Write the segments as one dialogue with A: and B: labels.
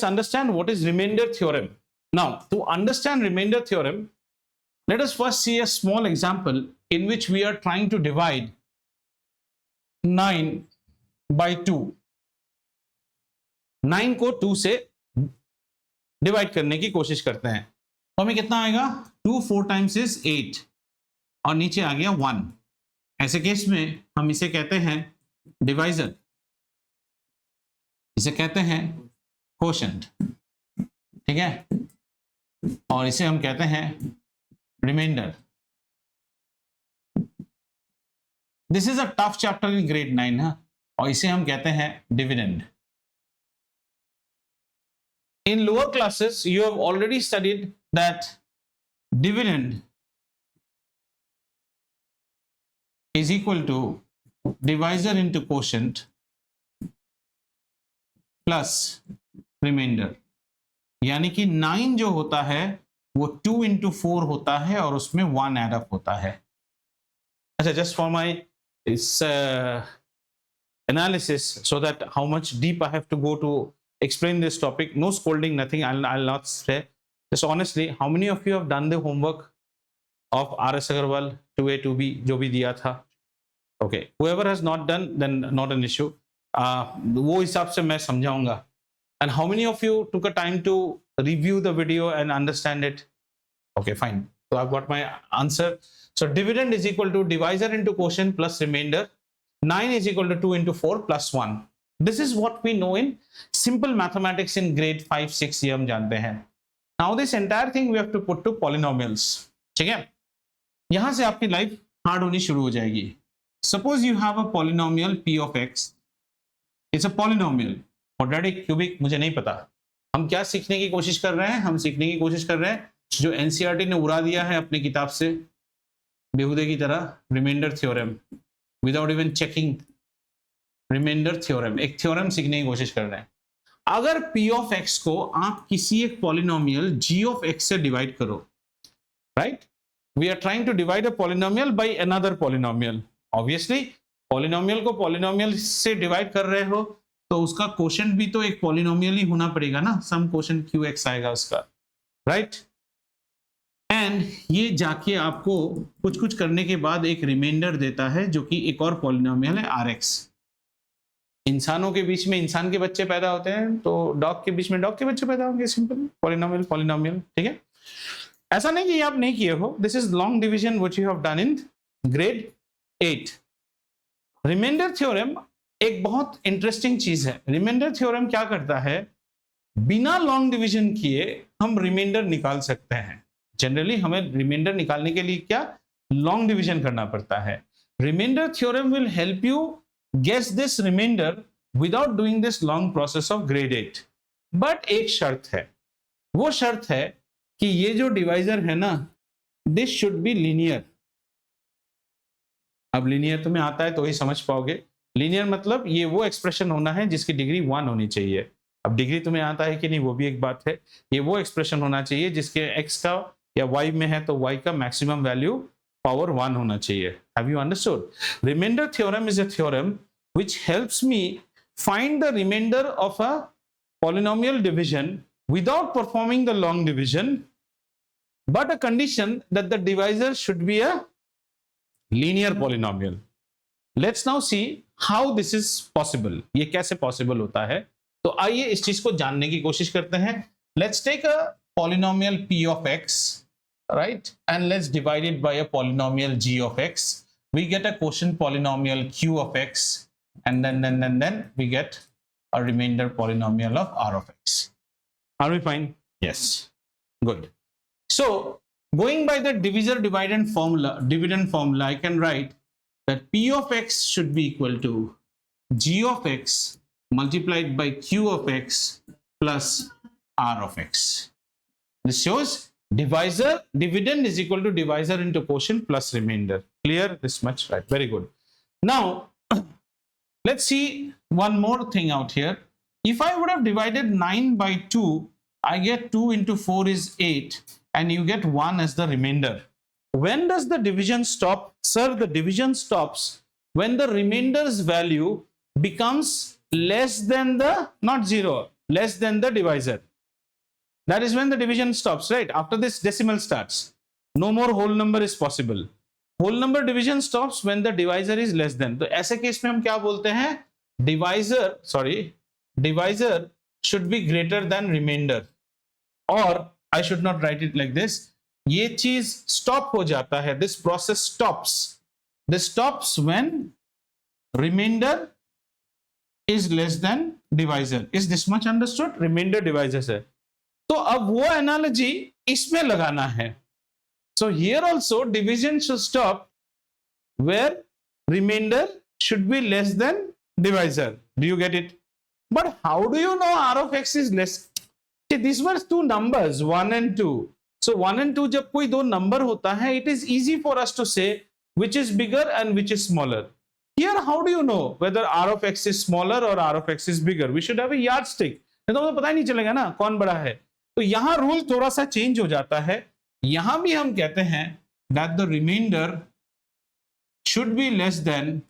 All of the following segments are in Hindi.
A: let's understand what is remainder theorem. Now, to understand remainder theorem, let us first see a small example in which we are trying to divide 9 by 2. 9 को 2 से डिवाइड करने की कोशिश करते हैं, तो हमें कितना आएगा? 2 4 times is 8 और नीचे आ गया 1. ऐसे केस में हम इसे कहते हैं डिवाइजर, इसे कहते हैं कोशेंट, ठीक है, और इसे हम कहते हैं remainder. This is a tough chapter in grade 9 है, और इसे हम कहते हैं dividend. In lower classes, you have already studied that dividend is equal to divisor into quotient plus remainder. यानी कि 9 जो होता है वो 2 into 4 होता है और उसमें 1 add up होता है. अच्छा, just for my analysis, so that how much deep I have to go to explain this topic, no scolding, nothing, I'll not say. Just honestly, how many of you have done the homework of R.S. Agarwal 2A 2B जो भी दिया था? Okay, whoever has not done, then not an issue. वो हिसाब से मैं समझाऊंगा. And how many of you took a time to review the video and understand it? Okay, fine. So I've got my answer. So dividend is equal to divisor into quotient plus remainder. 9 is equal to 2 into 4 plus 1. This is what we know in simple mathematics in grade 5 6. ये हम जानते हैं. Now this entire thing we have to put to polynomials. ठीक है, यहां से आपकी लाइफ हार्ड होनी शुरू हो जाएगी. Suppose you have a polynomial p of x. It's a polynomial. quadratic, cubic, मुझे नहीं पता. हम क्या सीखने की कोशिश कर रहे हैं? हम सीखने की कोशिश कर रहे हैं जो एनसीईआरटी ने उड़ा दिया है अपनी किताब से बेहुदे की तरह, remainder theorem, without even checking. Remainder theorem, एक थ्योरम सीखने की कोशिश कर रहे हैं. अगर p ऑफ x को आप किसी एक पॉलिनोमियल g ऑफ x से डिवाइड करो, right, we are trying to divide a polynomial by another polynomial. Obviously polynomial को पॉलिनोमियल से डिवाइड कर रहे हो तो उसका कोशेंट भी तो एक पॉलिनोमियल ही होना पड़ेगा ना, सम कोशेंट qx आएगा उसका, राइट. एंड ये जाके आपको कुछ कुछ करने के बाद एक रिमाइंडर देता है जो कि एक और पॉलिनोमियल है rx. इंसानों के बीच में इंसान के बच्चे पैदा होते हैं तो डॉग के बीच में डॉग के बच्चे पैदा होंगे. सिंपल पॉलिनोमियल पॉलिनोमियल, ठीक है. ऐसा नहीं कि आप नहीं किए हो. This is long division which you have done in grade 8. Remainder theorem एक बहुत इंटरेस्टिंग चीज है. रिमाइंडर थ्योरम क्या करता है? बिना लॉन्ग डिवीजन किए हम रिमाइंडर निकाल सकते हैं. जनरली हमें रिमाइंडर निकालने के लिए क्या लॉन्ग डिवीजन करना पड़ता है. Remainder theorem will help you guess this remainder without doing this long process of grade 8. But एक शर्त है, वो शर्त है कि ये जो डिवाइजर है ना, this should be linear. अब linear तुम्हें आता है तो ही समझ पाओगे. linear मतलब ये वो एक्सप्रेशन होना है जिसकी डिग्री 1 होनी चाहिए. अब डिग्री तुम्हें आता है कि नहीं वो भी एक बात है. ये वो एक्सप्रेशन होना चाहिए जिसके x का या y में है तो y का मैक्सिमम वैल्यू पावर 1 होना चाहिए. Have you understood? Remainder theorem is a theorem which helps me find the remainder of a polynomial division without performing the long division, but a condition that the divisor should be a linear polynomial. Let's now see how this is possible. ये कैसे possible होता है? तो आइए इस चीज को जानने की कोशिश करते हैं. Let's take a polynomial p of x, right, and let's divide it by a polynomial g of x. We get a quotient polynomial q of x, and then we get a remainder polynomial of r of x. Are we fine? Yes. Good. So going by the divisor dividend formula, dividend formula, I can write that p of x should be equal to g of x multiplied by q of x plus r of x. This shows divisor dividend is equal to divisor into quotient plus remainder. Clear this much, right? Very good. Now let's see one more thing out here. If I would have divided 9 by 2, I get 2 into 4 is 8, and you get 1 as the remainder. When does the division stop? Sir, the division stops when the remainder's value becomes less than the, not 0, less than the divisor. That is when the division stops, right? After this decimal starts, no more whole number is possible. Whole number division stops when the divisor is less than. तो ऐसे केस में हम क्या बोलते हैं? Divisor should be greater than remainder, or I should not write it like this. ये चीज stop हो जाता है. This process stops. This stops when remainder is less than divisor. Is this much understood? Remainder divisor है. तो अब वो एनालॉजी इसमें लगाना है. So here also division should stop where remainder should be less than divisor. Do you get it? But how do you know r of x is less? See, these were two numbers, 1 and 2. So 1 and 2 जब कोई दो नंबर होता है, it is easy for us to say which is bigger and which is smaller. Here, how do you know whether r of x is smaller or r of x is bigger? We should have a yardstick. नहीं तो पता ही नहीं चलेगा ना कौन बड़ा है. तो यहां रूल थोड़ा सा चेंज हो जाता है. यहां भी हम कहते हैं that the remainder should be less than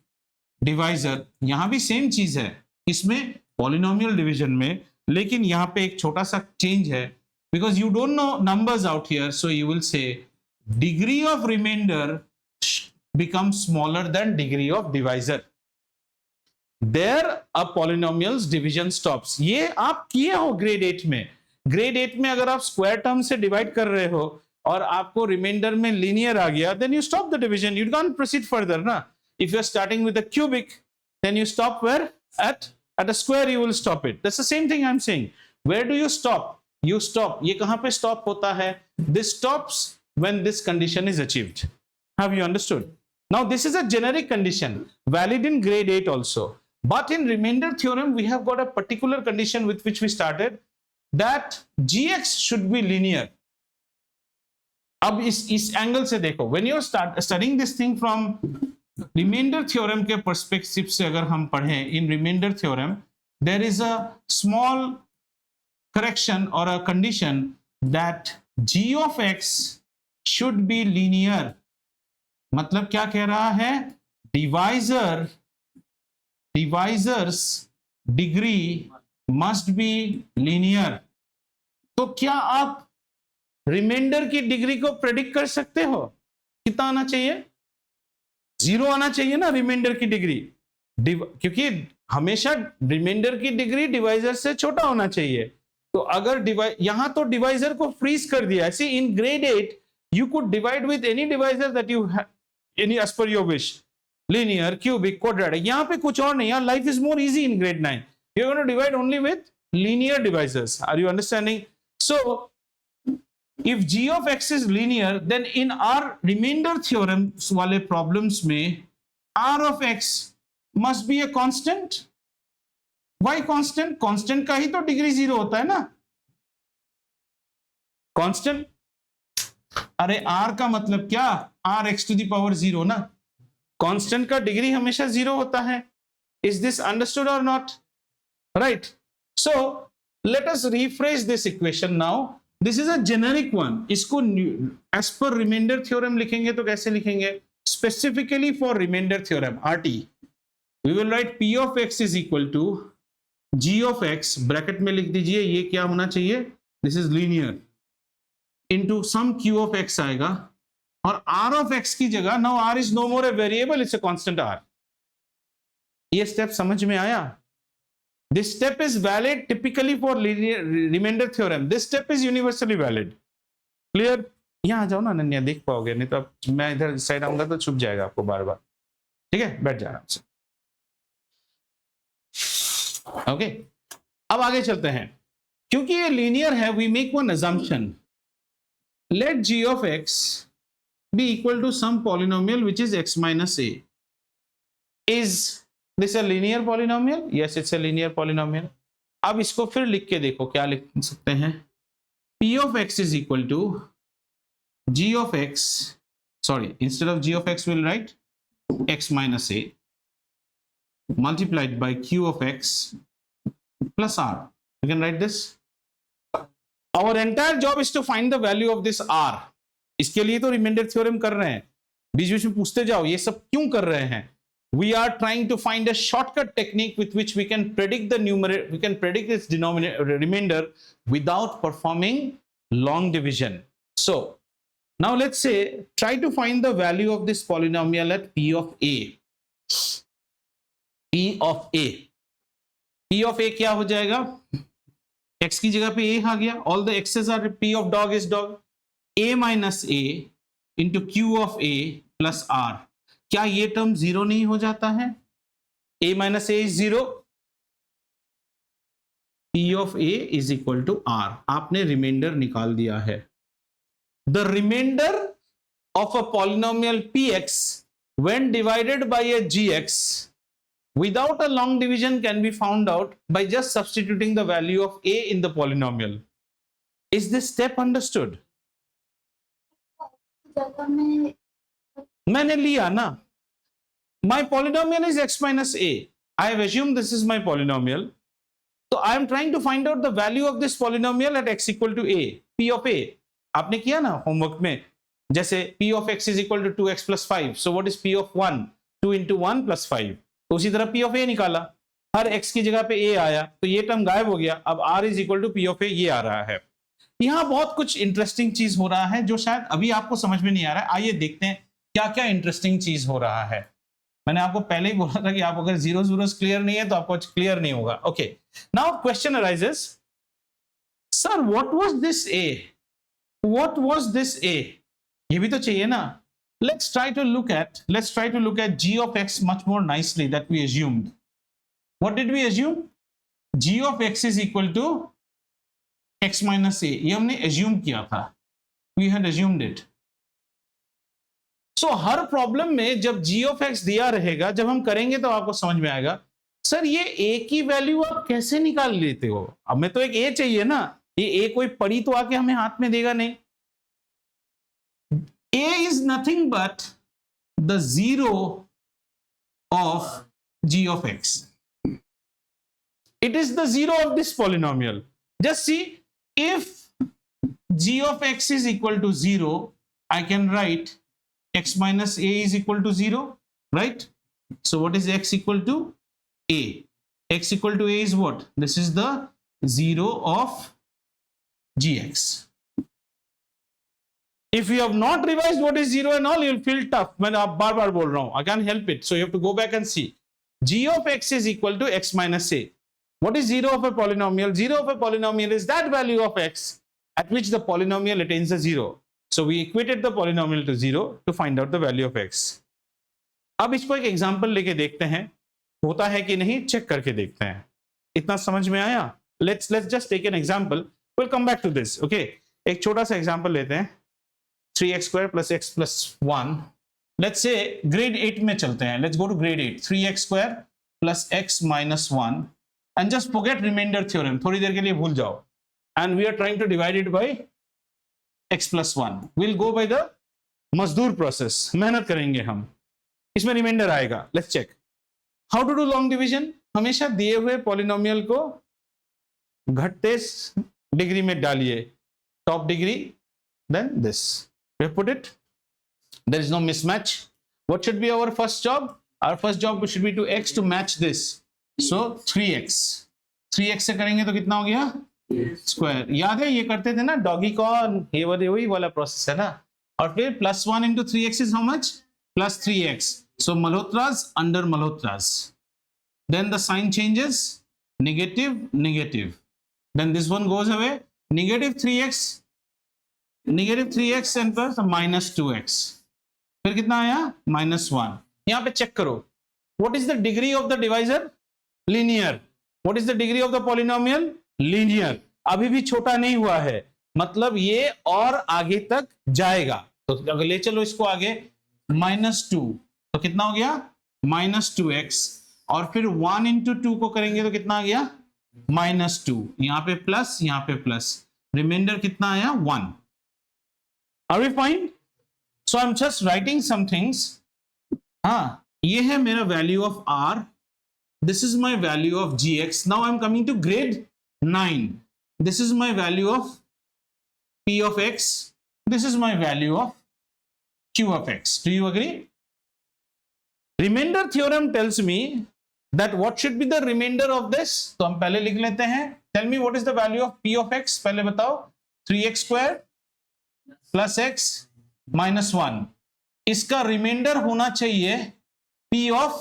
A: divisor. यहां भी सेम चीज है इसमें पॉलिनोमियल डिवीजन में, लेकिन यहां पे एक छोटा सा चेंज है. Because you don't know numbers out here, so you will say degree of remainder becomes smaller than degree of divisor. There a polynomial's division stops. ये आप किए हो ग्रेड 8 में. ग्रेड 8 में अगर आप स्क्वायर टर्म से डिवाइड कर रहे हो और आपको रिमाइंडर में लीनियर आ गया, then you stop the division. You can't proceed further, ना. If you are starting with a cubic, then you stop where? At a square you will stop it. That's the same thing I'm saying. Where do you stop? You stop. ये कहां पे stop होता है? This stops when this condition is achieved. Have you understood? Now this is a generic condition, valid in grade 8 also. But in remainder theorem, we have got a particular condition with which we started, that gx should be linear. अब इस एंगल से देखो, when you start studying this thing from remainder theorem के perspective से अगर हम पढ़ें, in remainder theorem there is a small correction or a condition that g of x should be linear. मतलब क्या कह रहा है? divisor's degree must be linear. तो क्या आप रिमाइंडर की डिग्री को प्रेडिक्ट कर सकते हो? कितना आना चाहिए? 0 आना चाहिए ना रिमाइंडर की डिग्री, क्योंकि हमेशा रिमाइंडर की डिग्री डिवाइजर से छोटा होना चाहिए. तो अगर यहां तो डिवाइजर को फ्रीज कर दिया. सी इन grade 8 you could divide with any divisor that you have, any as per your wish, linear, cubic, quadratic. यहाँ पे कुछ और नहीं. यहाँ life is more easy in grade 9. You're going to divide only with linear divisors. Are you understanding? So if g of x is linear, then in our remainder theorem वाले problems में r of x must be a constant. Why constant? Constant का ही तो डिग्री 0 होता है ना. Constant, अरे r का मतलब क्या? r x to the power 0 ना. Constant का डिग्री हमेशा 0 होता है. Is this understood or not? Right. So let us rephrase this equation now. This is a generic one. इसको as per remainder theorem लिखेंगे तो कैसे लिखेंगे? Specifically for remainder theorem, RT, we will write p of x is equal to g of x, bracket में लिख दीजिए, ये क्या होना चाहिए? This is linear into some q of x आएगा, और r of x की जगह, now r is no more a variable, it's a constant r. ये स्टेप समझ में आया? This step is valid typically for linear remainder theorem. This step is universally valid. Clear? यहाँ आ जाओ ना अनन्या, देख पाओगे, नहीं तो अब मैं इधर साइड आऊंगा तो छुप जाएगा आपको बार बार. ठीक है, बैठ जाना आपसे. ओके, अब आगे चलते हैं. क्योंकि ये लीनियर है, we make one assumption. Let g of x be equal to some polynomial which is x minus a. Is this a linear polynomial? Yes, it's a linear polynomial. अब इसको फिर लिख के देखो, क्या लिख सकते हैं? p of x is equal to g of x, sorry, instead of g of x we'll write x minus a multiplied by q of x plus r. You can write this. Our entire job is to find the value of this r. इसके लिए तो रिमाइंडर थ्योरम कर रहे हैं. बीच बीच में पूछते जाओ ये सब क्यों कर रहे हैं. we are trying to find a shortcut technique with which we can predict the numerator, we can predict its denominator remainder without performing long division. So now let's say try to find the value of this polynomial at p of a. p of a, p of a क्या हो जाएगा, x की जगह पे a आ गया, all the x's are p of dog is dog, a minus a into q of a plus r. क्या ये टर्म जीरो नहीं हो जाता है, a minus a is zero, p of a is equal to r. आपने रिमाइंडर निकाल दिया है. The remainder of a polynomial px when divided by a gx without a long division can be found out by just substituting the value of a in the polynomial. Is this step understood? मैंने लिया ना, my polynomial is x minus a. I have assumed this is my polynomial. So I am trying to find out the value of this polynomial at x equal to a, p of a. आपने किया ना होमवर्क में, जैसे p of x is equal to 2x plus 5. So what is p of 1? 2 into 1 plus 5. तो उसी तरह p of a निकाला, हर x की जगह पे a आया, तो ये टर्म गायब हो गया. अब r is equal to p of a ये आ रहा है. यहाँ बहुत कुछ इंटरेस्टिंग चीज हो रहा है जो शायद अभी आपको समझ में नहीं आ रहा है. आइए देखते हैं क्या क्या इंटरेस्टिंग चीज हो रहा है. मैंने आपको पहले ही बोला था कि आप अगर जीरो जीरोस क्लियर नहीं है तो आपको क्लियर नहीं होगा. Okay, now question arises, sir what was this a, what was this a, ये भी तो चाहिए ना. let's try to look at g of x much more nicely that we assumed. What did we assume? g of x is equal to x minus a. ये हमने assume किया था, we had assumed it. So her problem में जब g of x दिया रहेगा, जब हम करेंगे तो आपको समझ में आएगा सर ये a की वैल्यू आप कैसे निकाल लेते हो. अब मैं तो एक a चाहिए ना, ये a कोई पड़ी तो आके हमें हाथ में देगा नहीं. a is nothing but the zero of g of x. It is the zero of this polynomial. Just see, if g of x is equal to 0, I can write x minus a is equal to 0, right? So what is x equal to? A. X equal to a is what? This is the 0 of gx. If you have not revised what is 0 and all, you will feel tough. मैं आप बार बार बोल रहा हूं, I can't help it. So you have to go back and see. g of x is equal to x minus a. What is 0 of a polynomial? 0 of a polynomial is that value of x at which the polynomial attains a 0. So we equated the polynomial to 0 to find out the value of x. अब इसको एक एग्जांपल लेके देखते हैं, होता है कि नहीं चेक करके देखते हैं. इतना समझ में आया? Let's just take an example. We'll come back to this. Okay, एक छोटा सा एग्जांपल लेते हैं. 3x square plus x plus 1. Let's say grade 8 में चलते हैं. Let's go to grade 8. 3x square plus x minus 1 and just forget remainder theorem. थोड़ी देर के लिए भूल जाओ. And we are trying to divide it by x plus 1. We'll go by the मजदूर process. मेहनत करेंगे हम. इसमें रिमाइंडर आएगा. Let's check. How to do long division? हमेशा दिए हुए पॉलिनोमियल को घटते डिग्री में डालिए. Top degree, then this. We have put it. There is no mismatch. What should be our first job? Our first job should be to x to match this. So 3x. 3x से करेंगे तो कितना हो गया? स्क्वायर. याद है ये करते थे ना डॉगी कॉर्न, ये वही वाला प्रोसेस है ना. और फिर plus 1 into 3x is how much? Plus 3x. So Malhotra's under Malhotra's. Then the sign changes. Negative, negative. Then this one goes away. Negative 3x. Negative 3x and plus minus 2x. फिर कितना आया? Minus 1. यहाँ पे चेक करो. What is the degree of the divisor? Linear. What is the degree of the polynomial? Linear. अभी भी छोटा नहीं हुआ है, मतलब ये और आगे तक जाएगा. तो अगर ले चलो इसको आगे, minus 2. तो कितना हो गया? Minus 2x. और फिर 1 into 2 को करेंगे तो कितना आ गया? Minus 2. यहाँ पे प्लस, यहाँ पे प्लस. रिमाइंडर कितना आया? 1. Are we fine? So I'm just writing some things. हाँ, ये है मेरा value of r. This is my value of gx. Now I'm coming to grade 9. This is my value of p of x. This is my value of q of x. Do you agree? Remainder theorem tells me that what should be the remainder of this, तो हम पहले लिख लेते हैं. Tell me what is the value of p of x, पहले बताओ. 3x square plus x minus 1, इसका रिमाइंडर होना चाहिए p of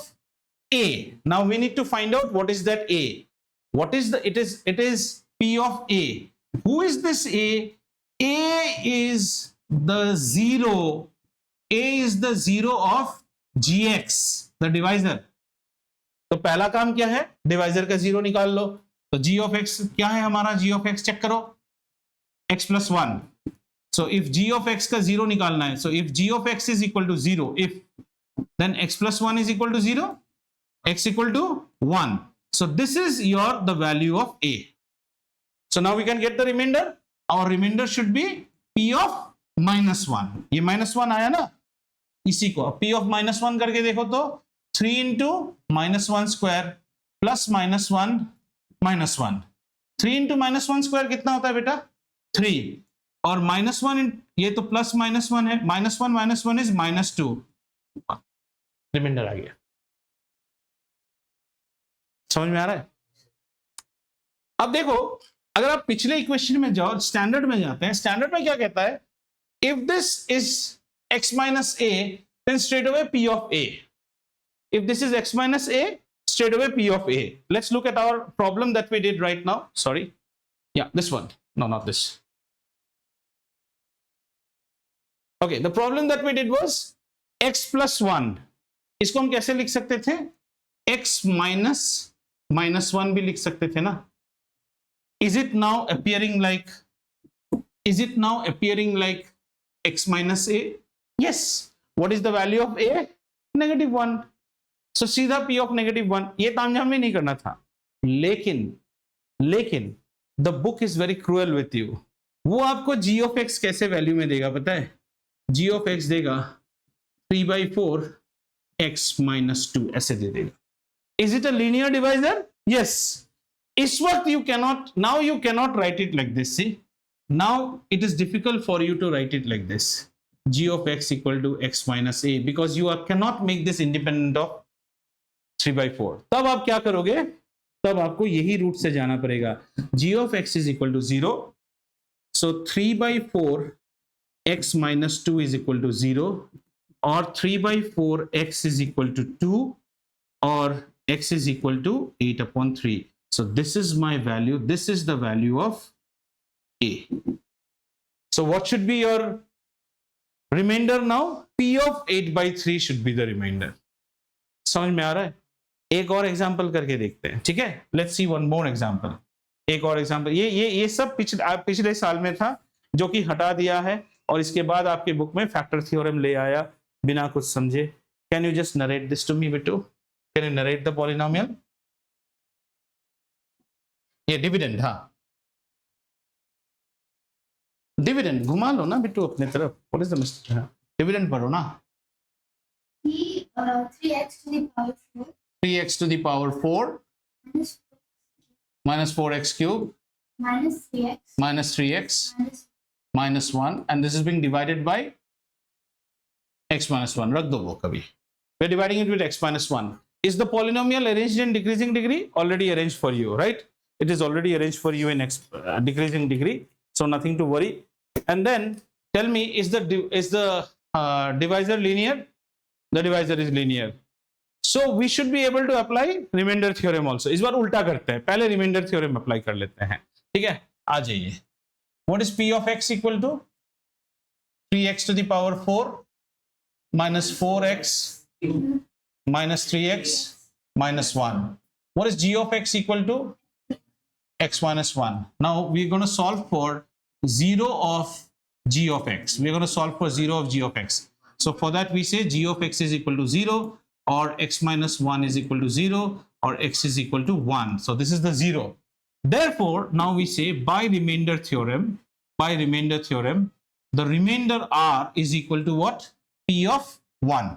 A: a. Now we need to find out what is that a. What is the, it is p of a. Who is this a? A is the zero. A is the zero of gx, the divisor. तो पहला काम क्या है, डिवाइजर का जीरो निकाल लो. तो g of x क्या है हमारा, g of x चेक करो, x plus 1. So if g of x का जीरो निकालना है, so if g of x is equal to 0, if then x plus 1 is equal to 0, x equal to 1. So this is the value of a. So now we can get the remainder. Our remainder should be p of minus 1. ये minus 1 आया ना, इसी को p of minus 1 करके देखो तो 3 into minus 1 square plus minus 1 minus 1. 3 into minus 1 square कितना होता है बेटा, 3. और minus 1 ये तो plus minus 1 है, minus 1 is minus 2. रिमाइंडर आ गया. समझ में आ रहा है? अब देखो, अगर आप पिछले इक्वेशन में जाओ, स्टैंडर्ड में जाते हैं, स्टैंडर्ड में क्या कहता है, if this is x minus a, then straight away p of a. If this is x minus a, straight away p of a. Let's look at our problem that we did right now. Sorry, yeah, this one. No, not this. Okay, the problem that we did was x plus 1. इसको हम कैसे लिख सकते थे, x minus 1 भी लिख सकते थे ना. Is it now appearing like x minus a? Yes. What is the value of a? Negative 1. So सीधा p of negative 1. ये तामझाम में नहीं करना था. लेकिन the book is very cruel with you. वो आपको g of x कैसे वैल्यू में देगा पता है? g of x देगा 3/4 x minus 2 ऐसे दे देगा. Is it a linear divisor? Yes. इस वक्त you cannot write it like this. See, now it is difficult for you to write it like this. G of x equal to x minus a, because you cannot make this independent of 3/4. तब आप क्या करोगे, तब आपको यही रूट से जाना पड़ेगा. G of x is equal to 0. So 3/4 x minus 2 is equal to 0, or 3/4 x is equal to 2, or x is equal to 8/3. So this is my value. This is the value of a. So what should be your remainder now? P of 8/3 should be the remainder. समझ में आ रहा है? एक और एग्जाम्पल करके देखते हैं, ठीक है? Let's see one more example. एक और एग्जाम्पल. ये सब पिछले साल में था, जो कि हटा दिया है, और इसके बाद आपके बुक में फैक्टर थ्योरम ले आया बिना कुछ समझे. Can you just narrate this to me, Bittu? Can you narrate the polynomial? ये डिविडेंड, हाँ, डिविडेंड घुमा लो ना बिट्टू अपने तरफ. What is the mister, dividend पढ़ो ना. 3x to the power 4 minus 4x cube minus 3x minus 1, and this is being divided by x minus 1. रख दो वो कभी. We're dividing it with x minus 1. Is the polynomial arranged in decreasing degree? Already arranged for you, right? It is already arranged for you in decreasing degree, so nothing to worry. And then tell me, is the divisor linear? The divisor is linear. So we should be able to apply remainder theorem also. इस बार उल्टा करते हैं, पहले remainder theorem apply कर लेते हैं, ठीक है? आ जाइए. What is p of x equal to? 3x to the power 4 minus 4x minus 3x minus 1. What is g of x equal to? X minus 1. Now we're going to solve for 0 of g of x. We're going to solve for 0 of g of x. So for that we say g of x is equal to 0, or x minus 1 is equal to 0, or x is equal to 1. So this is the 0. Therefore, now we say by remainder theorem, the remainder r is equal to what? P of 1.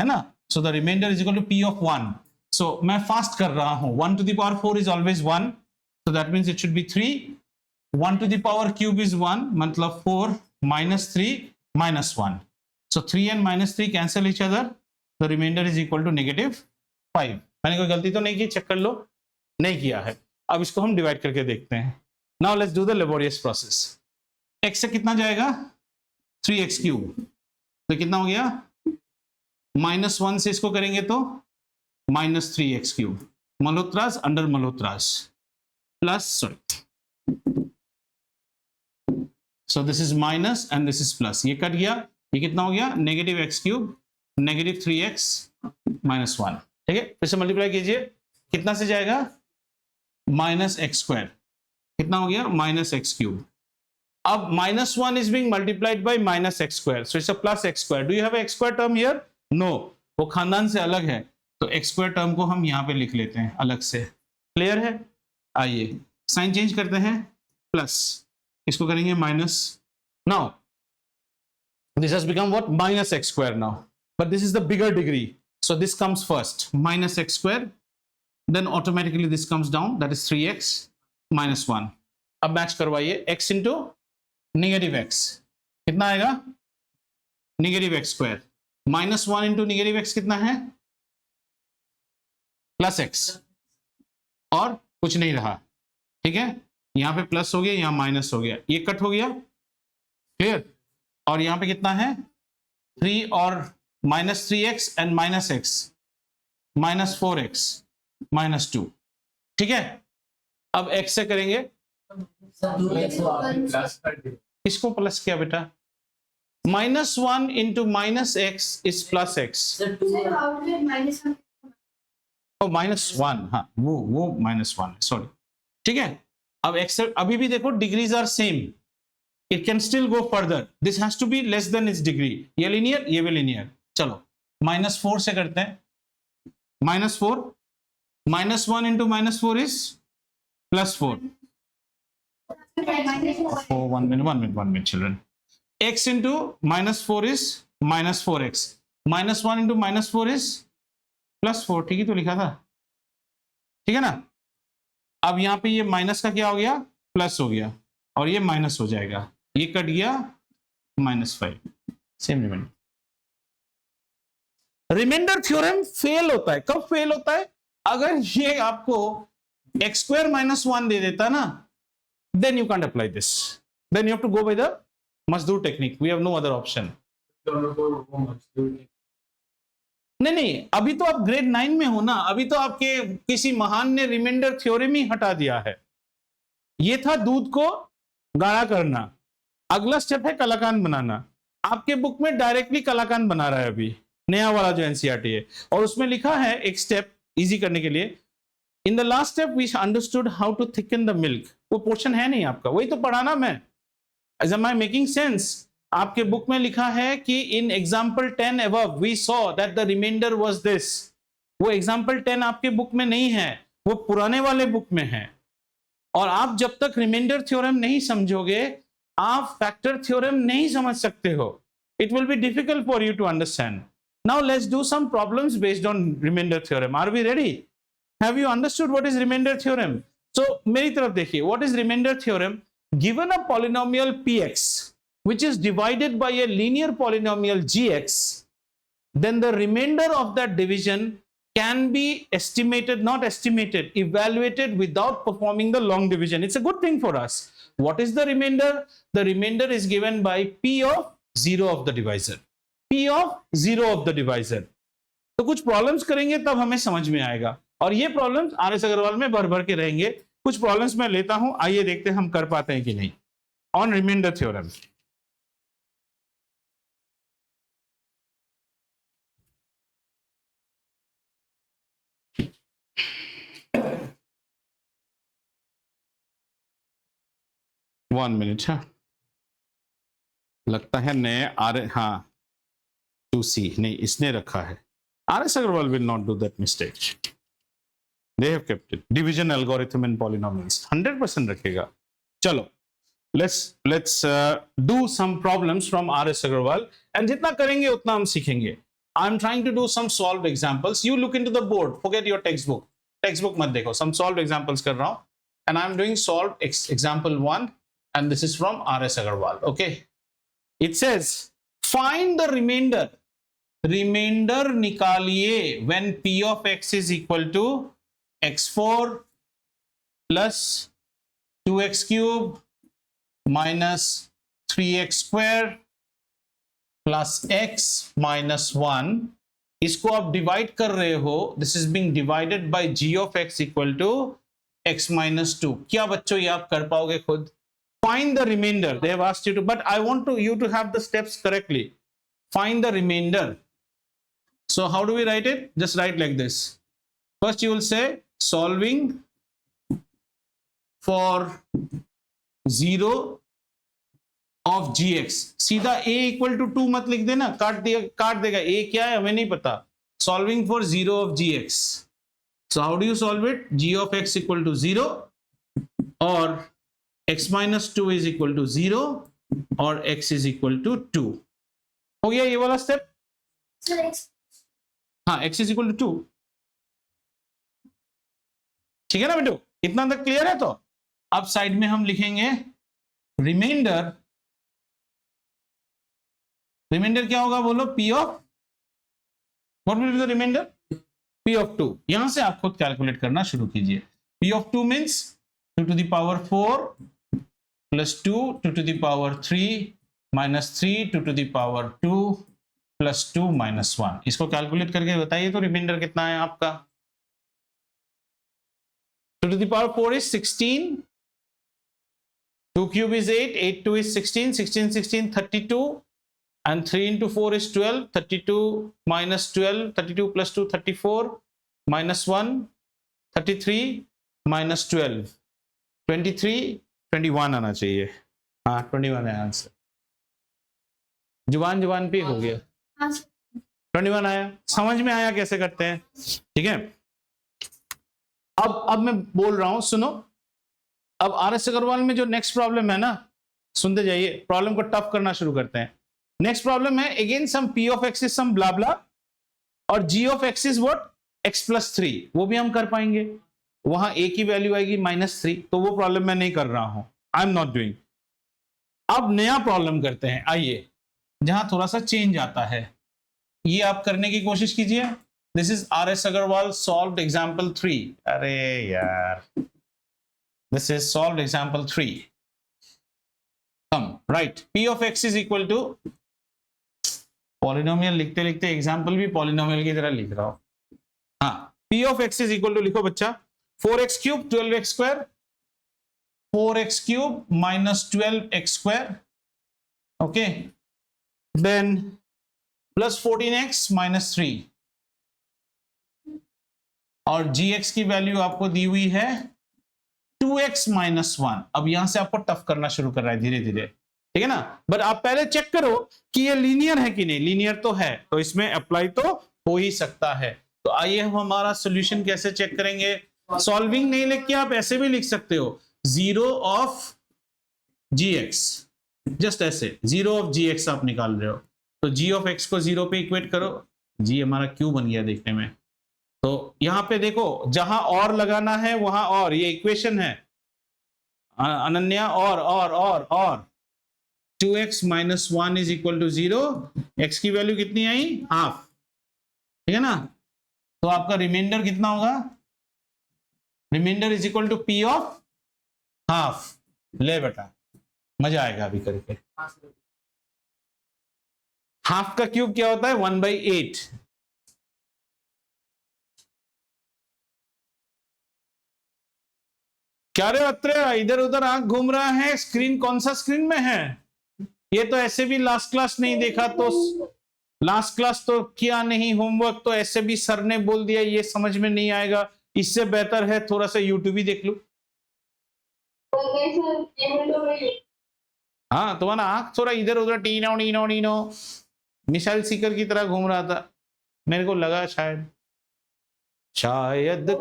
A: है ना? So the remainder is equal to p of 1. So मैं fast कर रहा हूँ. 1 to the power 4 is always 1. So that means it should be 3. 1 to the power cube is 1, मतलब 4 minus 3 minus 1. So 3 and minus 3 cancel each other. The remainder is equal to -5। मैंने कोई गलती तो नहीं की, चेक कर लो, नहीं किया है। अब इसको हम डिवाइड करके देखते हैं। Now let's do the laborious process. x से कितना जाएगा 3x क्यूब, तो कितना हो गया -1 से इसको करेंगे तो -3x क्यूब, मल्होत्रास अंडर मल्होत्रास plus, sorry, so this is minus and this is plus, ये कट गया, ये कितना हो गया -x क्यूब -3x -1। ठीक है, फिर से मल्टीप्लाई कीजिए, कितना से जाएगा -x², कितना हो गया -x क्यूब। अब -1 is being multiplied by -x², so it's a +x²। Do you have a x² term here? No, वो खानदान से अलग है, तो x² टर्म को हम यहाँ पे लिख लेते हैं अलग से। क्लियर है? आइए साइन चेंज करते हैं, प्लस, इसको करेंगे minus. Now this has become what? -x² now, but this is the bigger degree, so this comes first, -x², then automatically this comes down, that is 3x -1। अब मैच करवाइए, x into -x कितना आएगा -x², -1 into -x कितना है +x, और कुछ नहीं रहा। ठीक है, यहां पे प्लस हो गया, यहां माइनस हो गया, ये कट हो गया, क्लियर। और यहां पे कितना है 3 और -3x एंड -x -4x -2। ठीक है, अब x से करेंगे, इसको प्लस किया बेटा, -1 into -x is +x, -1, हाँ वो -1, सॉरी। ठीक है, अब x अभी भी देखो degrees are same, it can still go further, this has to be less than its degree, ये लीनियर ये भी लीनियर। चलो -4 से करते हैं, -4 -1 into -4 is +4। Oh, one minute, children. X into -4 is -4x. -1 into -4 is +4। ठीक ही तो लिखा था, ठीक है ना। अब यहां पे ये माइनस का क्या हो गया, प्लस हो गया, और ये माइनस हो जाएगा, ये कट गया -5। Same remainder. Remainder theorem fail होता है, कब फेल होता है? अगर ये आपको x² -1 दे देता ना, then you can't apply this, then you have to go by the Mazdur technique, we have no other option। नहीं, अभी तो आप ग्रेड 9 में हो ना, अभी तो आपके किसी महान ने रिमाइंडर थ्योरम ही हटा दिया है। ये था दूध को गाढ़ा करना, अगला स्टेप है कलाकांड बनाना। आपके बुक में डायरेक्टली कलाकांड बना रहा है अभी नया वाला जो एनसीईआरटी है, और उसमें लिखा है एक स्टेप इजी करने के लिए, in the last step we understood how to thicken the milk. वो पोर्शन है नहीं आपका, वही तो पढ़ाना मैं। Am I making sense? आपके बुक में लिखा है कि in example 10 above we saw that the remainder was this। वो एग्जाम्पल 10 आपके बुक में नहीं है, वो पुराने वाले बुक में है। और आप जब तक रिमाइंडर थ्योरम नहीं समझोगे, आप फैक्टर थ्योरम नहीं समझ सकते हो। It will be difficult for you to understand. Now let's do some problems based on remainder theorem. Are we ready? Have you understood what is remainder theorem? So मेरी तरफ देखिए, what is remainder theorem? Given a polynomial px which is divided by a linear polynomial gx, then the remainder of that division can be estimated, not estimated, evaluated without performing the long division. It's a good thing for us. What is the remainder? The remainder is given by p of 0 of the divisor, p of 0 of the divisor। तो कुछ प्रॉब्लम्स करेंगे तब हमें समझ में आएगा, और ये प्रॉब्लम्स आरएस अग्रवाल में भर भर के रहेंगे। कुछ प्रॉब्लम्स मैं लेता हूं, आइए देखते हैं हम कर पाते हैं कि नहीं on remainder theorem. One minute, हाँ लगता है नए आर, हाँ 2C नहीं इसने रखा है। RS Agarwal will not do that mistake, they have kept it, division algorithm and polynomials 100% रखेगा। चलो let's do some problems from RS Agarwal, and जितना करेंगे उतना हम सीखेंगे। I'm trying to do some solved examples, you look into the board, forget your textbook मत देखो, some solved examples कर रहा हूं, and I'm doing solved example 1, and this is from RS Agarwal। Okay, it says find the remainder reminder निकालिए when p of x is equal to x4 plus 2x cube minus 3x square plus x minus 1। इसको आप डिवाइड कर रहे हो, this is being divided by g of x equal to x minus 2। क्या बच्चों ये आप कर पाओगे खुद? Find the remainder. They have asked you to, but I want you to have the steps correctly. Find the remainder. So how do we write it? Just write like this. First you will say solving for 0 of gx. सीधा a equal to 2 मत लिख देना, काट देगा। a क्या है हमें नहीं पता। Solving for 0 of gx. So how do you solve it? g of x equal to 0 और x minus 2 is equal to 0 और x is equal to 2। हो गया ये वाला स्टेप? हाँ, x is equal to 2। ठीक है ना बेटो, इतना तक क्लियर है? तो अब साइड में हम लिखेंगे रिमाइंडर। रिमाइंडर क्या होगा बोलो? p of, what will be the remainder? p of 2। यहां से आप खुद कैलकुलेट करना शुरू कीजिए। p of 2 means 2 to the power 4 plus 2 2 to the power 3 minus 3 2 to the power 2 plus 2 minus 1। इसको कैलकुलेट करके बताइए तो रिमाइंडर कितना है आपका? 2 to the power 4 is 16, 2 cube is 8, 8 2 is 16, 16 16 32 and 3 into 4 is 12, 32 minus 12, 32 plus 2 34 minus 1 33 minus 12 23 21 आना चाहिए। हाँ 21 है आंसर। जुबान पे हो गया। 21 आया। समझ में आया कैसे करते हैं? ठीक है। अब मैं बोल रहा हूं, सुनो। अब आर.एस. अग्रवाल में जो नेक्स्ट प्रॉब्लम है ना, सुनते जाइए, प्रॉब्लम को टफ करना शुरू करते हैं। नेक्स्ट प्रॉब्लम है again some p of x is some blah blah और g of x is what? x plus 3। वो भी हम कर पाएंगे। वहां a की वैल्यू आएगी -3, तो वो प्रॉब्लम मैं नहीं कर रहा हूं। I am not doing. अब नया प्रॉब्लम करते हैं, आइए, जहां थोड़ा सा चेंज आता है। ये आप करने की कोशिश कीजिए। This is RS. Agarwal solved example 3। अरे यार, this is solved example 3। Come right, p of x is equal to, polynomial लिखते लिखते एग्जांपल भी पॉलिनोमियल की तरह लिख रहा हूं। हाँ, p of x is equal to लिखो बच्चा 4x cube 12x square, 4x cube minus 12x square, okay, then plus 14x minus 3 और gx की वैल्यू आपको दी हुई है 2x माइनस 1। अब यहां से आपको टफ करना शुरू कर रहा है धीरे धीरे, ठीक है ना। बट आप पहले चेक करो कि ये लीनियर है कि नहीं। लीनियर तो है, तो इसमें अप्लाई तो हो ही सकता है। तो आइए हम हमारा सोल्यूशन कैसे चेक करेंगे। सॉल्विंग नहीं लिख के आप ऐसे भी लिख सकते हो, 0 ऑफ gx, जस्ट ऐसे 0 ऑफ gx आप निकाल रहे हो, तो g ऑफ x को 0 पे इक्वेट करो। g हमारा क्यू बन गया देखने में। तो यहां पे देखो, जहां और लगाना है वहां और, ये इक्वेशन है अनन्या, और 2x minus 1 is equal to 0, x की वैल्यू कितनी आई? हाफ, ठीक है ना। तो आपका रिमाइंडर कितना होगा? Remainder is equal to p of half. ले बेटा, मजा आएगा अभी करके। हाफ का क्यूब क्या होता है? 1/8। क्या रे अत्रे, इधर उधर आंख घूम रहा है। स्क्रीन कौन सा स्क्रीन में है? ये तो ऐसे भी लास्ट क्लास नहीं देखा, तो लास्ट क्लास तो किया नहीं, होमवर्क तो ऐसे भी सर ने बोल दिया, ये समझ में नहीं आएगा। इससे बेहतर है थोड़ा सा यूट्यूब ही देख लो। हाँ, तुम्हारा आंख थोड़ा इधर उधर टीनो नीनो नीनो मिसाइल सीकर की तरह घूम रहा था। मेरे को लगा शायद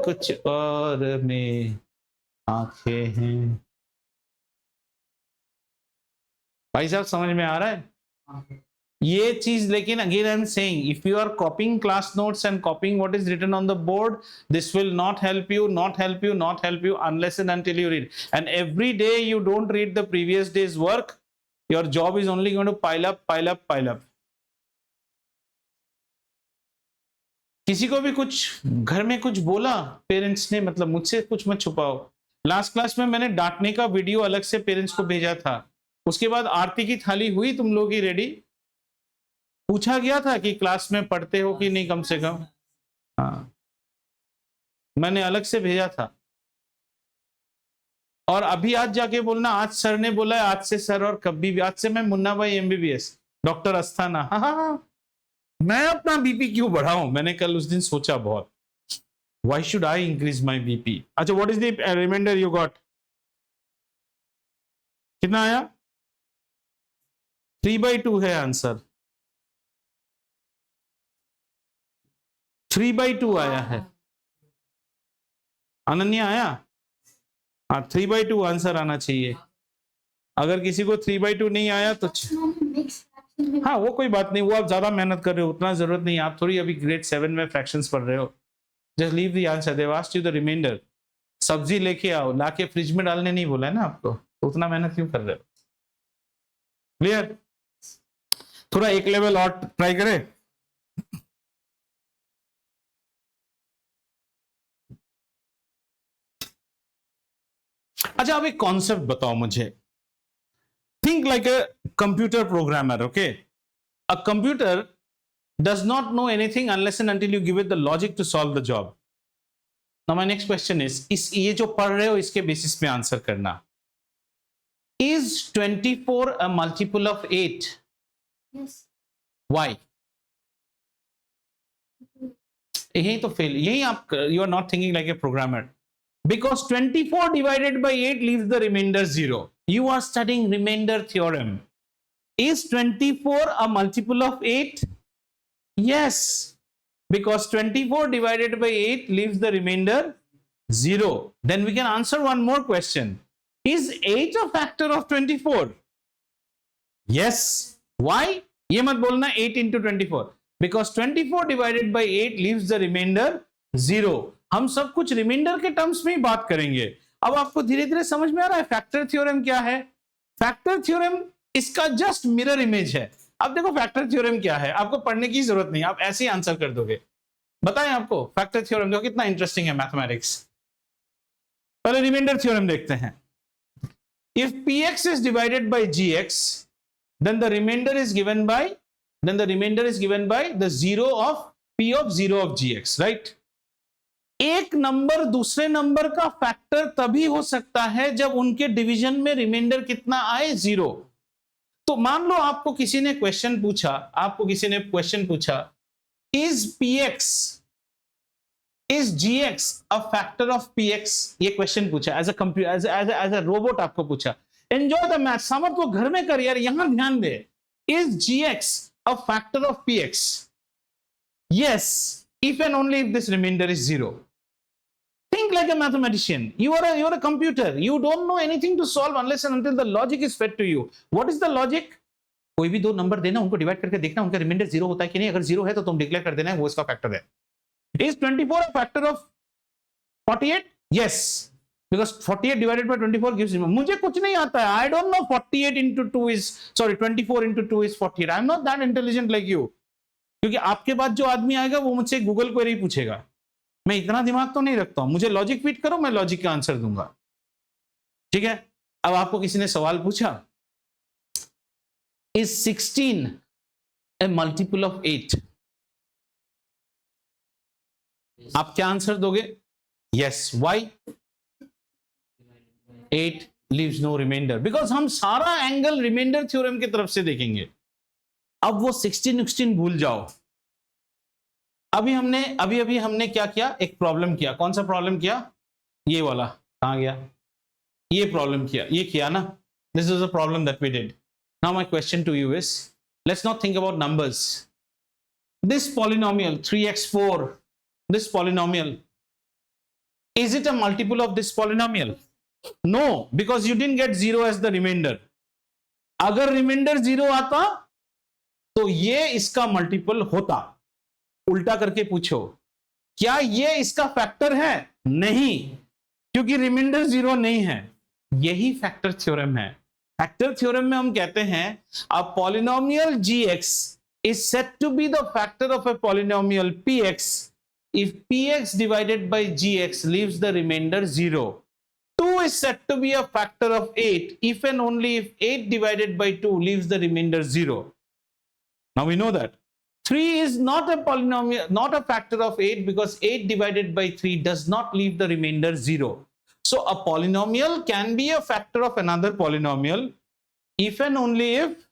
A: कुछ और में आंखें हैं। भाई साहब समझ में आ रहा है ये चीज? लेकिन again I am saying, if you are copying class notes and copying what is written on the board, this will not help you unless and until you read. And every day you don't read the previous day's work, your job is only going to pile up. किसी को भी कुछ घर में कुछ बोला पेरेंट्स ने, मतलब मुझसे कुछ मत छुपाओ। लास्ट क्लास में मैंने डांटने का वीडियो अलग से पेरेंट्स को भेजा था। उसके बाद आरती की थाली हुई तुम लोग की रेडी, पूछा गया था कि क्लास में पढ़ते हो कि नहीं कम से कम। हाँ, मैंने अलग से भेजा था। और अभी आज जाके बोलना आज सर ने बोला है, आज से सर और कभी भी, आज से मैं मुन्ना भाई एमबीबीएस डॉक्टर अस्थाना। हाँ, मैं अपना बीपी क्यों बढ़ाऊं? मैंने कल उस दिन सोचा बहुत, why should I increase my BP? अच्छा, what is the remainder you got? कितना आया? 3/2 है आंसर, 3/2 आया है। अनन्या आया? हाँ, 3/2 आंसर आना चाहिए। अगर किसी को 3/2 नहीं आया तो हाँ, वो कोई बात नहीं, वो आप ज्यादा मेहनत कर रहे हो, उतना जरूरत नहीं। आप थोड़ी अभी ग्रेड 7 में फ्रैक्शंस पढ़ रहे हो। Just leave the answer, they asked you the remainder. सब्जी लेके आओ, लाके फ्रिज में डालने नहीं बोला है ना आपको, तो उतना मेहनत क्यों कर रहे हो? क्लियर? थोड़ा एक लेवल और ट्राई करें। अच्छा, अब एक कॉन्सेप्ट बताओ मुझे। Think like a computer programmer, okay? A computer does not know anything unless and until you give it the logic to solve the job. Now my next question is, इस ये जो पढ़ रहे हो इसके बेसिस पे आंसर करना। Is 24 a multiple of 8?
B: Yes.
A: Why? यही तो फेल, यही आप, you are not thinking like a programmer. Because 24 divided by 8 leaves the remainder 0. You are studying remainder theorem. Is 24 a multiple of 8? Yes, because 24 divided by 8 leaves the remainder 0. Then we can answer one more question. Is 8 a factor of 24? Yes. Why? ये मत बोलना 8 into 24. Because 24 divided by 8 leaves the remainder 0. हम सब कुछ रिमाइंडर के टर्म्स में ही बात करेंगे। अब आपको धीरे धीरे समझ में आ रहा है फैक्टर थ्योरम क्या है? फैक्टर थ्योरम इसका जस्ट मिरर इमेज है। अब देखो फैक्टर थ्योरम क्या है, आपको पढ़ने की जरूरत नहीं, आप ऐसे ही आंसर कर दोगे। बताएं आपको फैक्टर थ्योरम देखो कितना इंटरेस्टिंग है मैथमेटिक्स। पहले रिमाइंडर थ्योरम देखते हैं। If px is divided by gx, then the remainder is given by the 0 of p of 0 of gx, right? एक नंबर दूसरे नंबर का फैक्टर तभी हो सकता है जब उनके डिवीजन में रिमाइंडर कितना आए? 0। तो मान लो आपको किसी ने क्वेश्चन पूछा, is px is gx a factor of px? ये क्वेश्चन पूछा as a computer, as a robot आपको पूछा। एंजॉय द मैथ, समझ को घर में कर यार, यहां ध्यान दे। Is gx a factor of px? Yes, if and only if this remainder is 0. Think like a mathematician. You are a computer. You don't know anything to solve unless and until the logic is fed to you. What is the logic? कोई भी दो नंबर देना, उनको डिवाइड करके देखना उनका रिमाइंडर 0 होता है कि नहीं। अगर 0 है तो तुम डिक्लेयर कर देना है वो इसका फैक्टर है। Is 24 a factor of 48? Yes, because 48 divided by 24 gives me. मुझे कुछ नहीं आता है। I don't know 48 into 2 is, sorry, 24 into 2 is 48. I'm not that intelligent like you. क्योंकि आपके बाद जो आदमी आएगा वो मुझसे गूगल क्वेरी पूछेगा। मैं इतना दिमाग तो नहीं रखता हूं, मुझे लॉजिक फीड करो, मैं लॉजिक का आंसर दूंगा। ठीक है? अब आपको किसी ने सवाल पूछा, इज 16 ए मल्टीपल ऑफ 8? आप क्या आंसर दोगे? Yes. Why? 8 leaves no remainder, because हम सारा एंगल रिमाइंडर थ्योरम की तरफ से देखेंगे। अब वो 16 भूल जाओ। अभी हमने क्या किया? एक प्रॉब्लम किया। कौन सा प्रॉब्लम किया? ये वाला। कहां गया? ये प्रॉब्लम किया, ये किया ना। This is a problem that we did. Now my question to you is, let's not think about numbers. This polynomial 3x4, this polynomial, is it a multiple of this polynomial? No, because you didn't get 0 as the remainder. अगर रिमाइंडर 0 आता तो ये इसका मल्टीपल होता। उल्टा करके पूछो, क्या ये इसका फैक्टर है? नहीं, क्योंकि रिमाइंडर 0 नहीं है। यही फैक्टर थ्योरम है। फैक्टर थ्योरम में हम कहते हैं a polynomial gx is said to be the factor of a polynomial px if px divided by gx leaves the remainder 0, 2 is said to be a factor of 8 if and only if 8 divided by 2 leaves the remainder 0. Now we know that 3 is not a polynomial, not a factor of 8, because 8 divided by 3 does not leave the remainder 0. So a polynomial can be a factor of another polynomial if and only if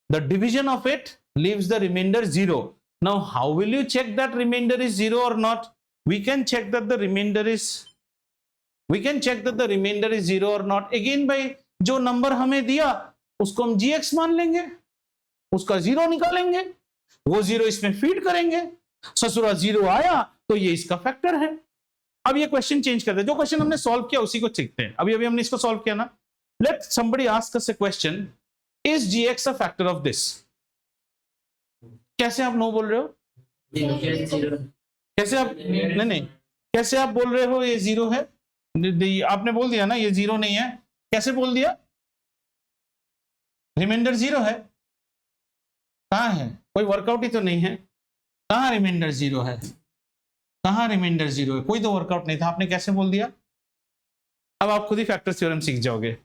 A: the division of it leaves the remainder 0. Now how will you check that remainder is 0 or not? We can check that the remainder is 0 or not. Again भाई, जो नंबर हमें दिया उसको हम gx मान लेंगे, उसका 0 निकालेंगे, वो 0 इसमें फीड करेंगे, ससुरा 0 आया तो ये इसका फैक्टर है. अब ये क्वेश्चन चेंज करते हैं, जो क्वेश्चन हमने सॉल्व किया उसी को सीखते हैं. अभी हमने इसको सॉल्व किया ना. Late somebody ask us a question, is gx a factor of this? कैसे आप नो बोल रहे हो? कैसे आप नहीं, कैसे आप बोल रहे हो ये 0 है? आपने बोल दिया ना ये 0 नहीं है. कैसे बोल दिया? रिमाइंडर 0 है. कहां है? कोई वर्कआउट ही तो नहीं है. कहां रिमाइंडर 0 है? कहां रिमाइंडर 0 है? कोई तो वर्कआउट नहीं था. आपने कैसे बोल दिया? अब आप खुद ही फैक्टर थ्योरम सीख जाओगे.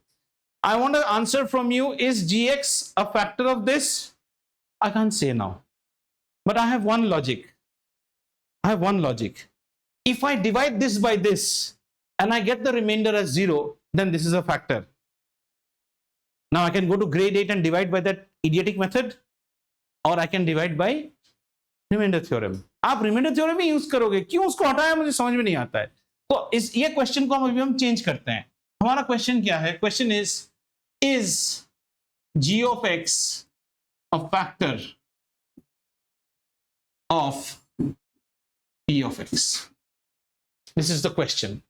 A: I want an answer from you. Is gx a factor of this? I can't say now, but I have one logic. If I divide this by this and I get the remainder as 0, then this is a factor. Now I can go to grade 8 and divide by that idiotic method, or I can divide by remainder theorem. आप रिमाइंडर थ्योरम ही यूज करोगे, क्यों उसको हटाया मुझे समझ में नहीं आता है. तो इस ये क्वेश्चन को हम अभी हम चेंज करते हैं. हमारा क्वेश्चन क्या है? Question is g of x a factor of p of x? This is the question.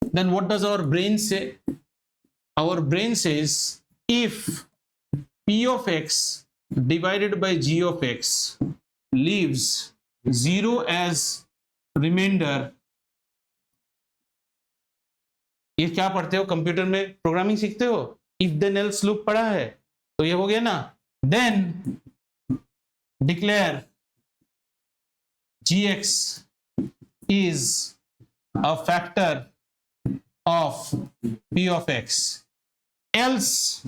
A: Then what does our brain say? Our brain says if p of x divided by g of x leaves 0 as remainder. ये क्या पढ़ते हो कंप्यूटर में? प्रोग्रामिंग सीखते हो. इफ देन एल्स लूप पढ़ा है तो ये हो गया ना. Then declare gx is a factor of p of x, else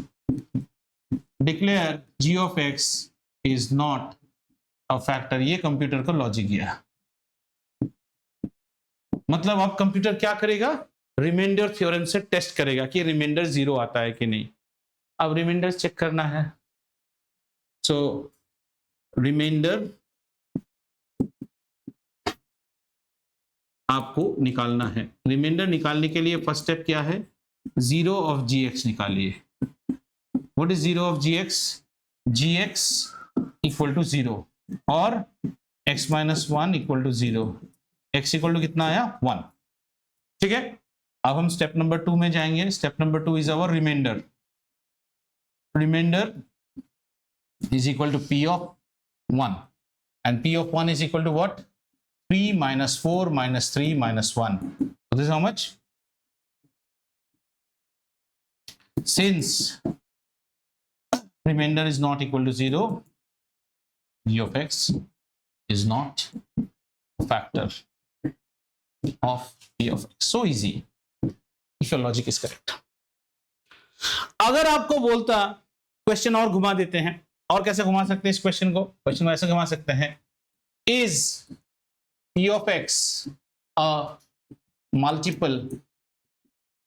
A: declare g of x is not a factor. ये कंप्यूटर का लॉजिक गया. मतलब अब कंप्यूटर क्या करेगा? रिमाइंडर थ्योरम से टेस्ट करेगा कि रिमाइंडर 0 आता है कि नहीं. अब रिमाइंडर चेक करना है. सो रिमाइंडर आपको निकालना है. रिमाइंडर निकालने के लिए फर्स्ट स्टेप क्या है? 0 ऑफ gx निकालिए. What is 0 of gx? gx equal to 0 और x minus 1 equal to 0. x equal to कितना आया? 1. ठीक है. अब हम स्टेप नंबर 2 में जाएंगे. Step number 2 is our remainder. Remainder is equal to p of 1, and p of 1 is equal to what? 3 minus 4 minus 3 minus 1. So this is how much? Since remainder is not equal to 0, g of x is not a factor of p of x. So easy if your logic is correct. अगर आपको बोलता, क्वेश्चन और घुमा देते हैं. और कैसे घुमा सकते हैं इस क्वेश्चन को? क्वेश्चन को ऐसे घुमा सकते हैं, is p of x a multiple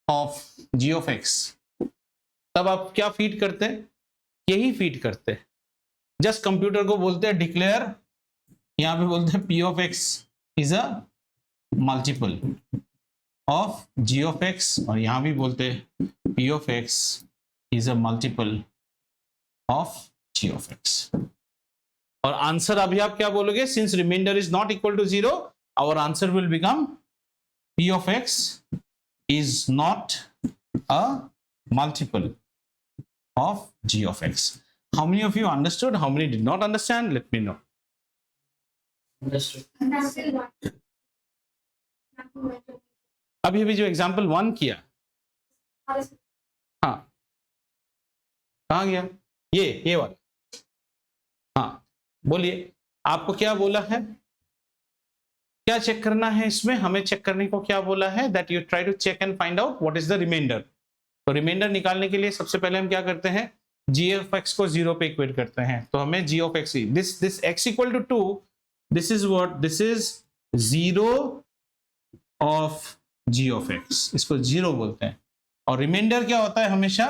A: of g of x. तब आप क्या फीड करते हैं? यही फीड करते हैं. जस्ट कंप्यूटर को बोलते हैं डिक्लेयर, यहां पे बोलते हैं p of x is a multiple of g of x, और यहां भी बोलते हैं p of x is a multiple of g of x. और आंसर अभी आप क्या बोलोगे? Since remainder is not equal to 0, our answer will become p of x is not a multiple of g of x. How many of you understood? How many did not understand? Let me know. अभी जो एग्जाम्पल 1 किया, हाँ कहाँ गया? ये वाला. हाँ बोलिए, आपको क्या बोला है? क्या चेक करना है इसमें? हमें चेक करने को क्या बोला है? That you try to check and find out what is the remainder. तो रिमाइंडर निकालने के लिए सबसे पहले हम क्या करते हैं, जी ऑफ एक्स को 0 पे इक्वेट करते हैं। तो हमें G of X, this X equal to 2, this is what, this is 0 of ji of X, इसको 0 बोलते हैं। और रिमाइंडर क्या होता है? हमेशा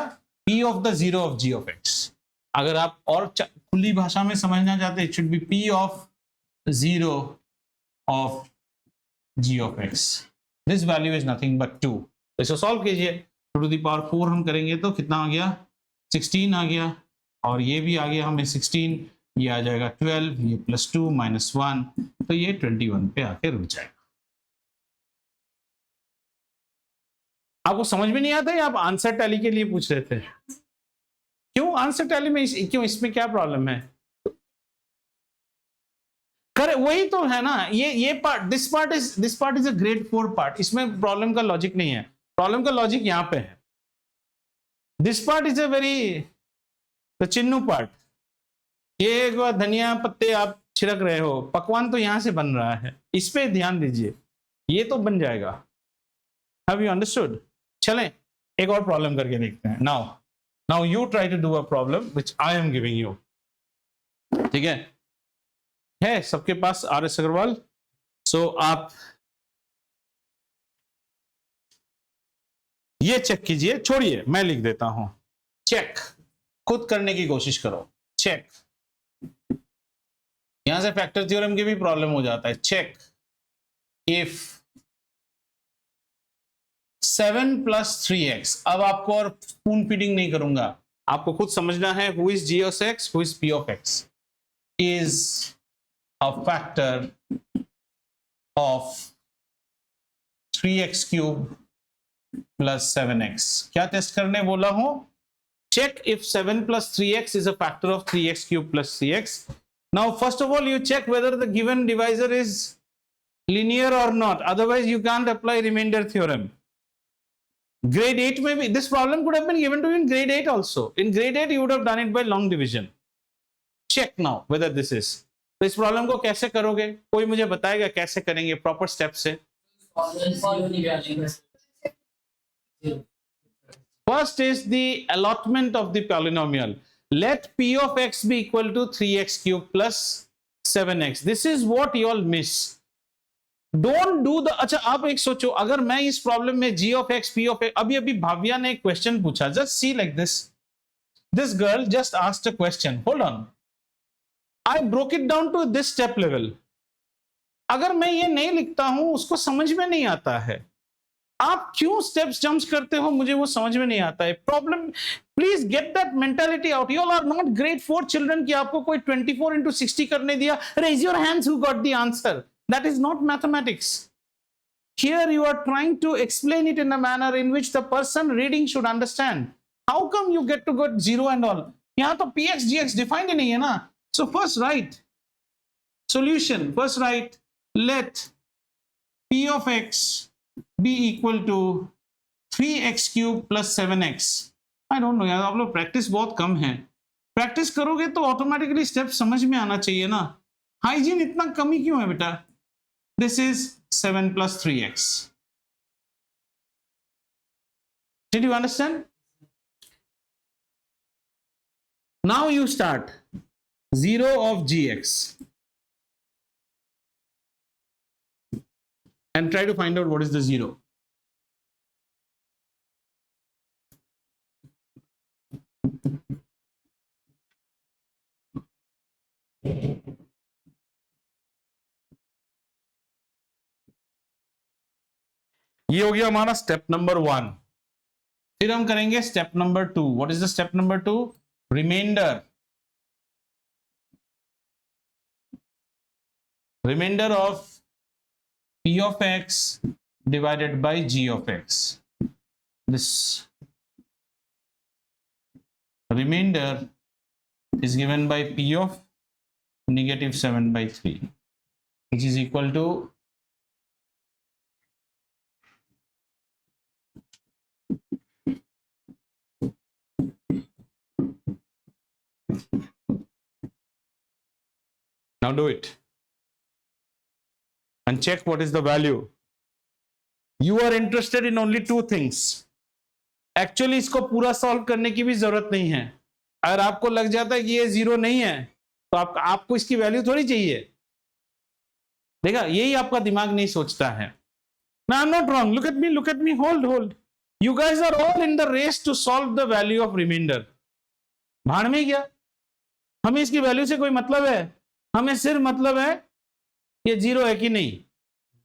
A: p of the 0 of ji of x. अगर आप और खुली भाषा में समझना चाहते हैं, it should be p of 0 of g of x। This value is nothing but 2। तो इसको सॉल्व कीजिए, 2 टू द पावर 4 हम करेंगे तो कितना आ गया? 16 आ गया। और ये भी आ गया हमें 16, ये आ जाएगा 12, ये प्लस 2 माइनस 1, तो ये 21 पे आके रुक जाएगा। आपको समझ में नहीं आता है? आप आंसर टैली के लिए पूछ रहे थे, क्यों आंसर टैली में क्यों, इसमें क्या प्रॉब्लम है? कर वही तो है ना, ये part, this part is a grade 4 part, इसमें प्रॉब्लम का लॉजिक नहीं है। प्रॉब्लम का लॉजिक यहां पे है। This part is a very the Chinnu part. ये एक बार धनिया पत्ते आप छिड़क रहे हो, पकवान तो यहां से बन रहा है, इस पे ध्यान दीजिए, ये तो बन जाएगा। Have you understood? चलें एक और प्रॉब्लम करके देखते हैं। Now you try to do a problem which I am giving you. ठीक है सबके पास आर एस अग्रवाल? सो आप ये चेक कीजिए, छोड़िए मैं लिख देता हूं। चेक, खुद करने की कोशिश करो। चेक, यहां से फैक्टर थ्योरम की भी प्रॉब्लम हो जाता है। चेक इफ 7 प्लस 3x, अब आपको और स्पून फीडिंग नहीं करूंगा, आपको खुद समझना है। Who is g of x, who is p of x is a factor of 3x cube plus 7x। क्या टेस्ट करने बोला हूं? check if 7 plus 3x is a factor of 3x cube plus 3x. Now first of all you check whether the given divisor is linear or not, otherwise you can't apply remainder theorem. Grade 8 maybe this problem could have been given to you in grade 8 also. In grade 8 you would have done it by long division. Check now whether this is, तो इस प्रॉब्लम को कैसे करोगे? कोई मुझे बताएगा कैसे करेंगे प्रॉपर स्टेप से? First is the allotment of the polynomial. Let p of x be equal to 3x cube plus 7x. This is what you all miss. Don't do the, अच्छा आप एक सोचो, अगर मैं इस प्रॉब्लम में g of x, p of x, अभी भाविया ने एक क्वेश्चन पूछा, just see like this. This girl just asked a question. Hold on. I broke it down to this step level. अगर मैं ये नहीं लिखता हूं, उसको समझ में नहीं आता है। आप क्यों स्टेप्स जंप्स करते हो, मुझे वो समझ में नहीं आता है। Problem, please get that mentality out. You all are not grade 4 children कि आपको कोई 24 into 60 करने दिया, raise your hands who got the answer. That is not mathematics. Here you are trying to explain it in a manner in which the person reading should understand. How come you get to go 0 and all? यहाँ तो px gx defined ही नहीं है ना। So first write solution. First write let p of x be equal to 3x cube plus 7x. I don't know यार, आप लोग प्रैक्टिस बहुत कम है। प्रैक्टिस करोगे तो ऑटोमेटिकली स्टेप समझ में आना चाहिए ना। हाइजीन इतना कमी क्यों है बेटा? This is 7 plus 3x. Did you understand? Now you start 0 of gx and try to find out what is the 0. ये हो गया हमारा स्टेप नंबर 1। फिर हम करेंगे step number 2। What is the step number 2? Remainder of p of x divided by g of x. This remainder is given by p of negative 7 by 3, which is equal to now do it. and check what is the value. You are interested in only two things. Actually इसको पूरा सॉल्व करने की भी जरूरत नहीं है. अगर आपको लग जाता है कि ये जीरो नहीं है तो आपको इसकी वैल्यू थोड़ी चाहिए. देखा, यही आपका दिमाग नहीं सोचता है. Now I'm not wrong. Look at me. Hold. You guys are all in the race to solve the value of remainder. भाड़ में क्या, हमें इसकी वैल्यू से कोई मतलब है? हमें सिर्फ मतलब है ये जीरो है कि नहीं.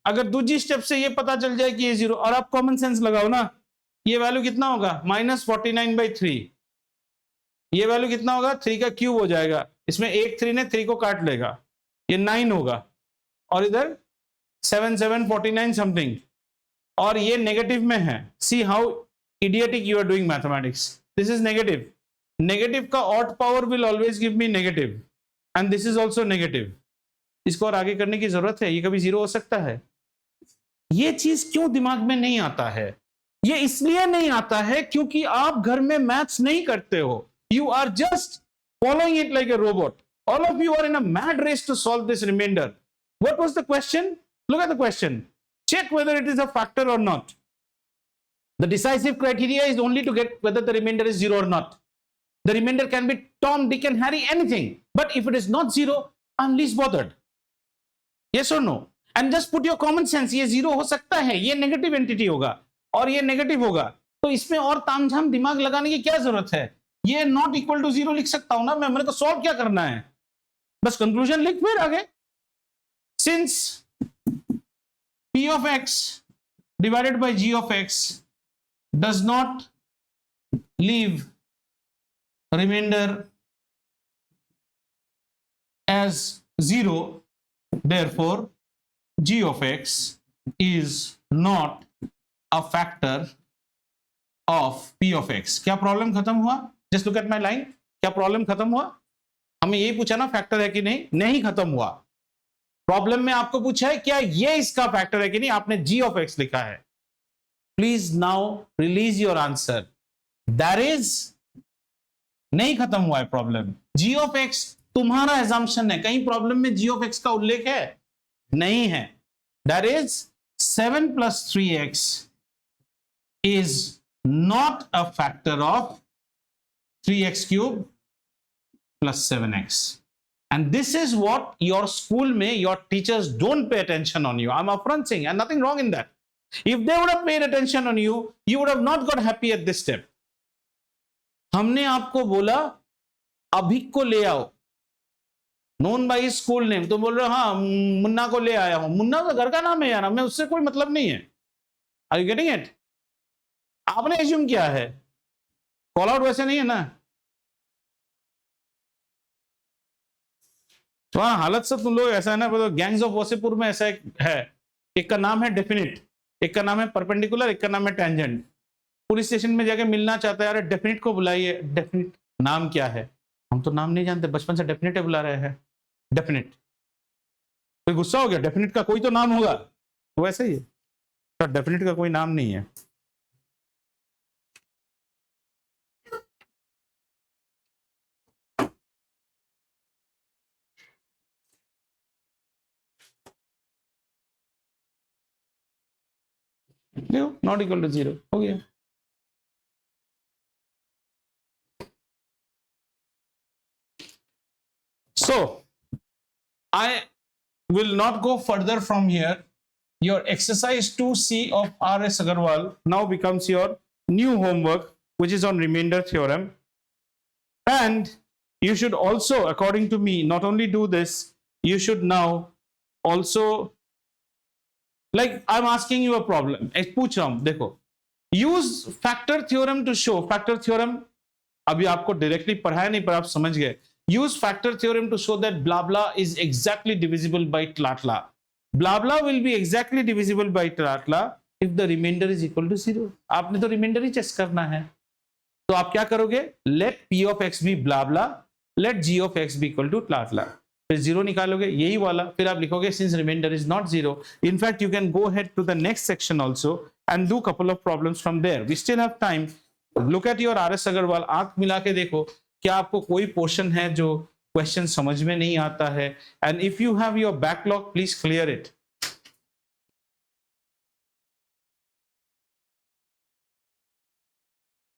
A: अगर दूसरी स्टेप से ये पता चल जाए कि ये जीरो, और आप कॉमन सेंस लगाओ ना, ये वैल्यू कितना होगा? -49/3. ये वैल्यू कितना होगा? 3 का क्यूब हो जाएगा. इसमें एक 3 ने 3 को काट लेगा, ये 9 होगा. और इधर 7 समथिंग, और ये नेगेटिव में है. See how idiotic you are doing mathematics. This is negative. Negative का odd power will always give me negative, and this is also negative. इसको और आगे करने की जरूरत है? ये कभी जीरो हो सकता है? ये चीज क्यों दिमाग में नहीं आता है? ये इसलिए नहीं आता है क्योंकि आप घर में मैथ्स नहीं करते हो. You are just following it like a robot. All of you are in a mad race to solve this remainder. What was the question? Look at the question. Check whether it is a factor or not. The decisive criteria is only to get whether the remainder is zero or not. The remainder can be Tom, Dick and Harry, anything. But if it is not zero, I'm least bothered. Yes or no? And just put your common sense. ये zero हो सकता है, ये negative entity होगा और ये negative होगा, तो इसमें और तामझाम दिमाग लगाने की क्या जरूरत है? ये not equal to zero लिख सकता हूं ना मैं. मेरे को solve क्या करना है? बस conclusion लिख, फिर आगे. Since P of x divided by g of x does not leave remainder as zero, therefore g of x is not a factor of P of x. क्या प्रॉब्लम खत्म हुआ? Just look at my line. क्या प्रॉब्लम खत्म हुआ? हमें यही पूछा ना फैक्टर है कि नहीं. नहीं खत्म हुआ. प्रॉब्लम में आपको पूछा है क्या ये इसका फैक्टर है कि नहीं, आपने g of x लिखा है. Please now release your answer. That is नहीं खत्म हुआ है प्रॉब्लम. g of x तुम्हारा एजम्पशन है. कहीं प्रॉब्लम में g of x का उल्लेख है? नहीं है. That is 7 + 3x is not a factor of 3x³ + 7x. And this is what your school may, your teachers don't pay attention on you. I'm upfront saying, and nothing wrong in that. If they would have paid attention on you, you would have not got happy at this step. हमने आपको बोला अभिक को ले आओ, known by his school name. तो बोल रहे हो हाँ मुन्ना को ले आया हूं. मुन्ना तो घर का नाम है यार, हमें उससे कोई मतलब नहीं है. Are you getting it? आपने एज्यूम किया है. कॉल आउट वैसे नहीं है ना. तो हाँ, हालत से तुम लोग ऐसा है ना, गैंग्स ऑफ वसीपुर में ऐसा है, एक का नाम है डेफिनिट, एक का नाम है परपेंडिकुलर, एक का नाम है टेंजेंट. पुलिस स्टेशन में जाके मिलना चाहता है, अरे डेफिनिट को बुलाइए. डेफिनिट नाम क्या है? हम तो नाम नहीं जानते, बचपन से डेफिनिट बुला रहे हैं. डेफिनिट. कोई गुस्सा हो गया? डेफिनिट का कोई तो नाम होगा. वैसे ही तो डेफिनिट का कोई नाम नहीं है. नॉट इक्वल टू 0 हो गया. So I will not go further from here. Your exercise 2C of R.S. Agarwal now becomes your new homework, which is on remainder theorem. And you should also, according to me, not only do this, you should now also, like I'm asking you a problem. पूछ रहा हूं, देखो, use factor theorem to show. Factor theorem अभी आपको directly पढ़ाया नहीं, पर आप समझ गए. Use factor theorem to show that blah blah is exactly divisible by blah blah. Blah blah will be exactly divisible by blah blah if the remainder is equal to 0. आपने तो remainder ही चेक करना है. तो आप क्या करोगे? Let p of x be blah blah, let g of x be equal to blah blah. फिर 0 निकालोगे, यही वाला. फिर आप लिखोगे since remainder is not 0. In fact, you can go ahead to the next section also and do couple of problems from there. We still have time. Look at your R.S. Agarwal. आंख मिला के देखो क्या आपको कोई पोर्शन है जो क्वेश्चन समझ में नहीं आता है. And if you have your backlog, please clear it.